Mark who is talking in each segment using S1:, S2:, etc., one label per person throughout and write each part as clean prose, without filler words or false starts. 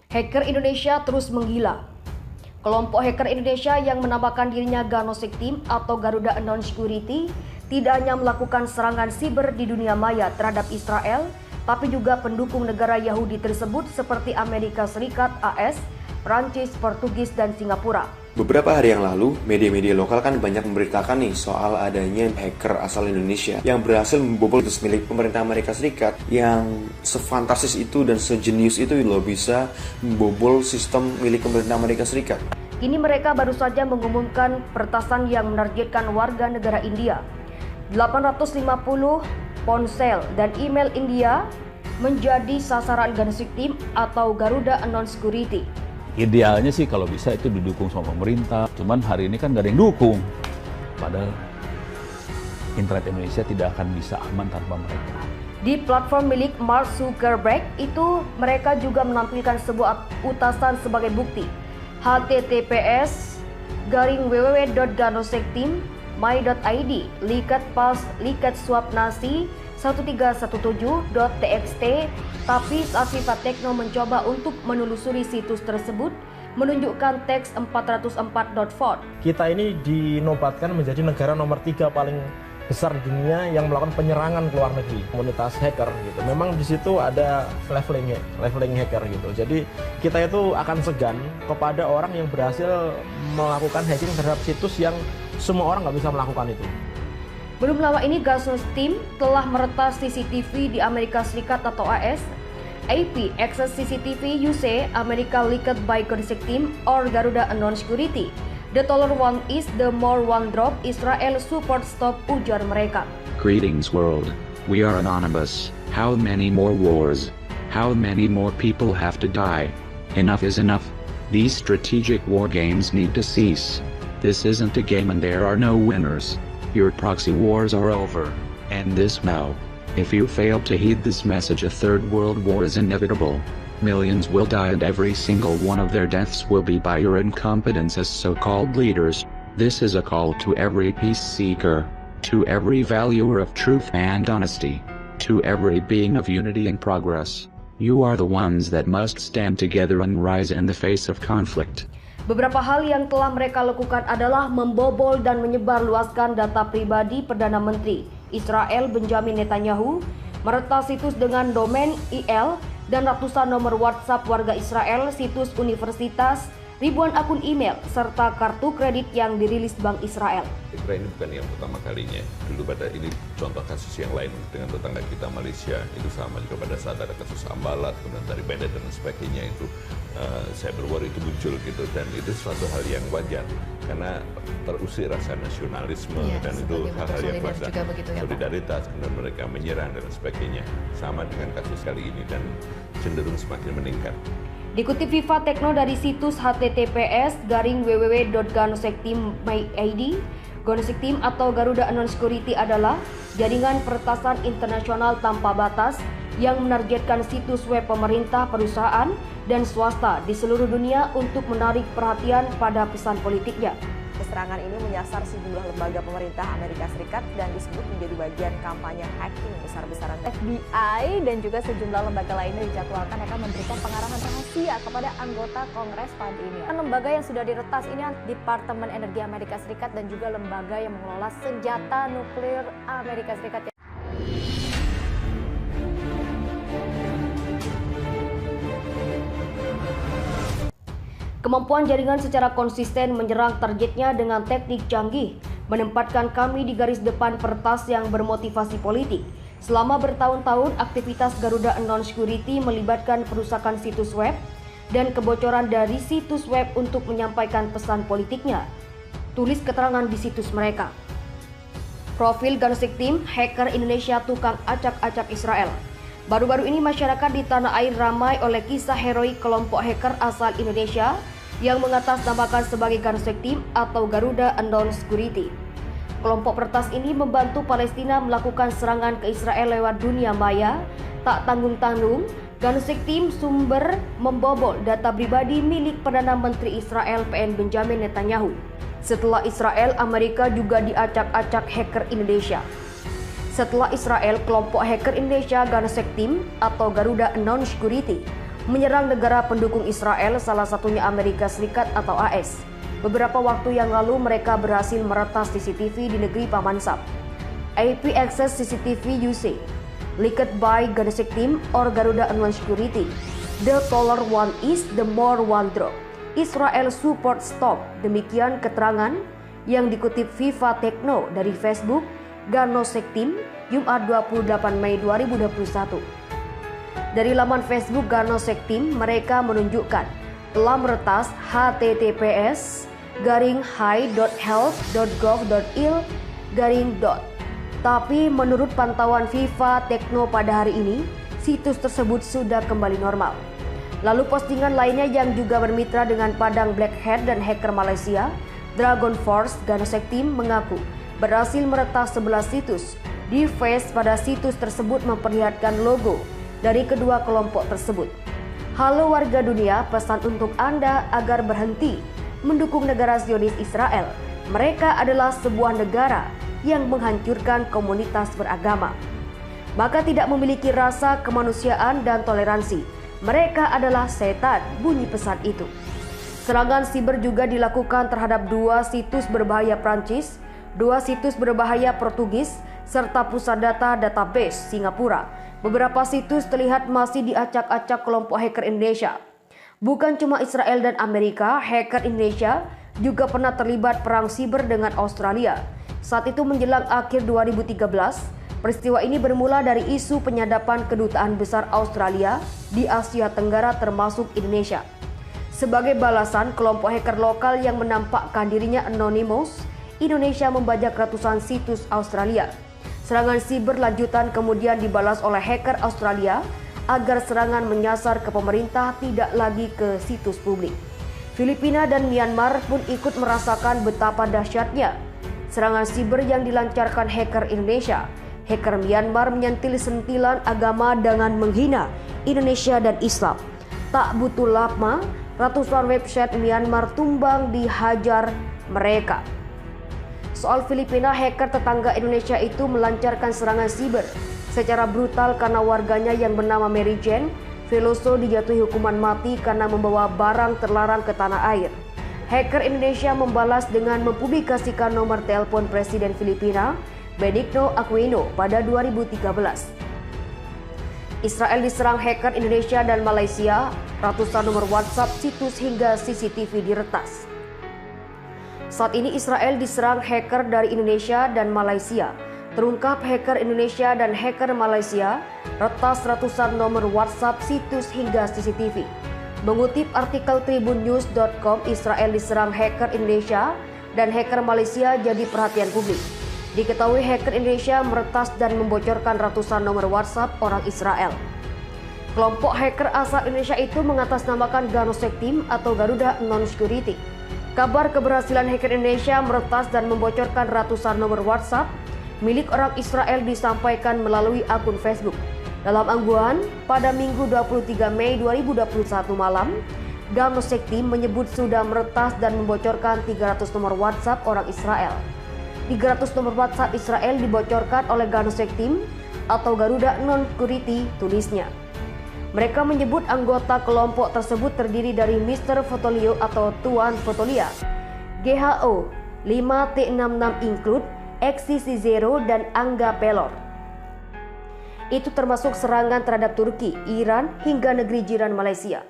S1: Hacker Indonesia terus menggila. Kelompok hacker Indonesia yang menamakan dirinya Ganosek Team atau Garuda Unknown Security tidak hanya melakukan serangan siber di dunia maya terhadap Israel, tapi juga pendukung negara Yahudi tersebut seperti Amerika Serikat, AS, Prancis, Portugis, dan Singapura.
S2: Beberapa hari yang lalu, media-media lokal kan banyak memberitakan nih soal adanya hacker asal Indonesia yang berhasil membobol situs milik pemerintah Amerika Serikat yang sefantastis itu dan sejenius itu loh bisa membobol sistem milik pemerintah Amerika Serikat.
S1: Kini mereka baru saja mengumumkan peretasan yang menargetkan warga negara India. 850 ponsel dan email India menjadi sasaran Ganosek Team atau Garuda Unknown Security.
S3: Idealnya sih kalau bisa itu didukung sama pemerintah, cuman hari ini kan gak ada yang dukung. Padahal internet Indonesia tidak akan bisa aman tanpa mereka.
S1: Di platform milik Mark Zuckerberg itu mereka juga menampilkan sebuah utasan sebagai bukti. https://www.ganosekteam.my.id /swapnasi 1317.txt. Tapi saat Viva Techno mencoba untuk menelusuri situs tersebut, menunjukkan teks 404.font.
S4: Kita ini dinobatkan menjadi negara nomor 3 paling besar di dunia yang melakukan penyerangan ke luar negeri, komunitas hacker gitu. Memang di situ ada leveling hacker gitu. Jadi kita itu akan segan kepada orang yang berhasil melakukan hacking terhadap situs yang semua orang nggak bisa melakukan itu.
S1: Belum lama ini Ganosek Team telah meretas CCTV di Amerika Serikat atau AS. AP access CCTV UC America leaked by Ganosek Team or Garuda Unknown Security. The taller one is the more one drop. Israel support stop, ujar mereka.
S5: Greetings world. We are anonymous. How many more wars? How many more people have to die? Enough is enough. These strategic war games need to cease. This isn't a game and there are no winners. Your proxy wars are over. And this now. If you fail to heed this message, a third world war is inevitable. Millions will die and every single one of their deaths will be by your incompetence as so-called leaders. This is a call to every peace seeker, to every valuer of truth and honesty, to every being of unity and progress. You are the ones that must stand together and rise in the face of conflict.
S1: Beberapa hal yang telah mereka lakukan adalah membobol dan menyebarluaskan data pribadi Perdana Menteri Israel Benjamin Netanyahu, meretas situs dengan domain IL dan ratusan nomor WhatsApp warga Israel, situs universitas, ribuan akun email, serta kartu kredit yang dirilis Bank Israel.
S6: Ini bukan yang pertama kalinya. Dulu pada ini contoh kasus yang lain dengan tetangga kita Malaysia, itu sama juga pada saat ada kasus Ambalat, kemudian dari Bennett dan sebagainya itu cyberwar itu muncul gitu, dan itu suatu hal yang wajar karena terusik rasa nasionalisme dan itu hal-hal yang wajar, solidaritas, kemudian mereka menyerang dan sebagainya. Sama dengan kasus kali ini dan cenderung semakin meningkat.
S1: Dikutip Viva Techno dari situs https://www.ganosekteam.my.id, Ganosek Team atau Garuda Unknown Security adalah jaringan peretasan internasional tanpa batas yang menargetkan situs web pemerintah, perusahaan, dan swasta di seluruh dunia untuk menarik perhatian pada pesan politiknya.
S7: Serangan ini menyasar sejumlah lembaga pemerintah Amerika Serikat dan disebut menjadi bagian kampanye hacking besar-besaran. FBI dan juga sejumlah lembaga lainnya dijadwalkan akan memberikan pengarahan rahasia kepada anggota Kongres pada ini. Lembaga yang sudah diretas ini Departemen Energi Amerika Serikat dan juga lembaga yang mengelola senjata nuklir Amerika Serikat.
S1: Kemampuan jaringan secara konsisten menyerang targetnya dengan teknik canggih menempatkan kami di garis depan peretas yang bermotivasi politik. Selama bertahun-tahun, aktivitas Garuda Unknown Security melibatkan perusakan situs web dan kebocoran dari situs web untuk menyampaikan pesan politiknya. Tulis keterangan di situs mereka. Profil Ganosek Team, hacker Indonesia tukang acak-acak Israel. Baru-baru ini masyarakat di tanah air ramai oleh kisah heroik kelompok hacker asal Indonesia yang mengatasnamakan sebagai Ganosek Team atau Garuda Unknown Security. Kelompok peretas ini membantu Palestina melakukan serangan ke Israel lewat dunia maya. Tak tanggung-tanggung, Ganosek Team sumber membobol data pribadi milik Perdana Menteri Israel PN Benjamin Netanyahu. Setelah Israel, Amerika juga diacak-acak hacker Indonesia. Setelah Israel, kelompok hacker Indonesia Ganosek Team atau Garuda Unknown Security menyerang negara pendukung Israel, salah satunya Amerika Serikat atau AS. Beberapa waktu yang lalu mereka berhasil meretas CCTV di negeri Paman Sam. AP access CCTV usage leaked by Ganesha Team or Garuda Online Security. The taller one is, the more one drop. Israel support stop. Demikian keterangan yang dikutip Viva Techno dari Facebook Ganesha Team Jumat 28 Mei 2021. Dari laman Facebook Ganesha Team, mereka menunjukkan telah meretas https://hi.health.gov.il/. Tapi menurut pantauan Viva Techno pada hari ini, situs tersebut sudah kembali normal. Lalu postingan lainnya yang juga bermitra dengan Padang Black Hat dan hacker Malaysia, Dragon Force Ganesha Team mengaku berhasil meretas 11 situs. Di face pada situs tersebut memperlihatkan logo dari kedua kelompok tersebut. Halo warga dunia, pesan untuk Anda agar berhenti mendukung negara Zionis Israel. Mereka adalah sebuah negara yang menghancurkan komunitas beragama. Maka tidak memiliki rasa kemanusiaan dan toleransi. Mereka adalah setan, bunyi pesan itu. Serangan siber juga dilakukan terhadap 2 situs berbahaya Prancis, 2 situs berbahaya Portugis, serta pusat data database Singapura. Beberapa situs terlihat masih diacak-acak kelompok hacker Indonesia. Bukan cuma Israel dan Amerika, hacker Indonesia juga pernah terlibat perang siber dengan Australia. Saat itu menjelang akhir 2013, peristiwa ini bermula dari isu penyadapan kedutaan besar Australia di Asia Tenggara termasuk Indonesia. Sebagai balasan, kelompok hacker lokal yang menampakkan dirinya anonymous, Indonesia membajak ratusan situs Australia. Serangan siber lanjutan kemudian dibalas oleh hacker Australia agar serangan menyasar ke pemerintah, tidak lagi ke situs publik. Filipina dan Myanmar pun ikut merasakan betapa dahsyatnya serangan siber yang dilancarkan hacker Indonesia. Hacker Myanmar menyentil sentilan agama dengan menghina Indonesia dan Islam. Tak butuh lama, ratusan website Myanmar tumbang dihajar mereka. Soal Filipina, hacker tetangga Indonesia itu melancarkan serangan siber secara brutal karena warganya yang bernama Mary Jane Veloso dijatuhi hukuman mati karena membawa barang terlarang ke tanah air. Hacker Indonesia membalas dengan mempublikasikan nomor telepon Presiden Filipina Benigno Aquino pada 2013. Israel diserang hacker Indonesia dan Malaysia, ratusan nomor WhatsApp, situs hingga CCTV diretas. Saat ini Israel diserang hacker dari Indonesia dan Malaysia. Terungkap hacker Indonesia dan hacker Malaysia retas ratusan nomor WhatsApp, situs hingga CCTV. Mengutip artikel tribunnews.com, Israel diserang hacker Indonesia dan hacker Malaysia jadi perhatian publik. Diketahui hacker Indonesia meretas dan membocorkan ratusan nomor WhatsApp orang Israel. Kelompok hacker asal Indonesia itu mengatasnamakan Ganesha Team atau Garuda Non-Security. Kabar keberhasilan hacker Indonesia meretas dan membocorkan ratusan nomor WhatsApp milik orang Israel disampaikan melalui akun Facebook. Dalam unggahan pada Minggu 23 Mei 2021 malam, Ganesha Team menyebut sudah meretas dan membocorkan 300 nomor WhatsApp orang Israel. 300 nomor WhatsApp Israel dibocorkan oleh Ganesha Team atau Garuda Non-Security, tulisnya. Mereka menyebut anggota kelompok tersebut terdiri dari Mr. Fotolio atau Tuan Fotolia, GHO 5T66 Include, XCC0 dan Angga Pelor. Itu termasuk serangan terhadap Turki, Iran hingga negeri jiran Malaysia.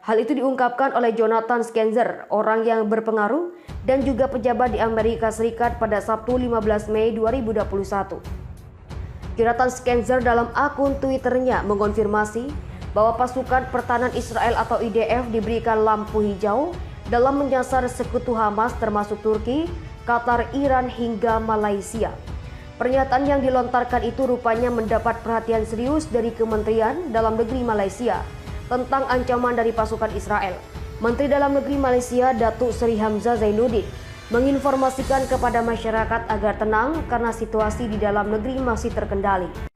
S1: Hal itu diungkapkan oleh Jonathan Skenzer, orang yang berpengaruh dan juga pejabat di Amerika Serikat pada Sabtu 15 Mei 2021. Jonathan Skenzer dalam akun Twitternya mengonfirmasi bahwa pasukan pertahanan Israel atau IDF diberikan lampu hijau dalam menyasar sekutu Hamas termasuk Turki, Qatar, Iran hingga Malaysia. Pernyataan yang dilontarkan itu rupanya mendapat perhatian serius dari Kementerian Dalam Negeri Malaysia tentang ancaman dari pasukan Israel. Menteri Dalam Negeri Malaysia Datuk Seri Hamzah Zainuddin menginformasikan kepada masyarakat agar tenang karena situasi di dalam negeri masih terkendali.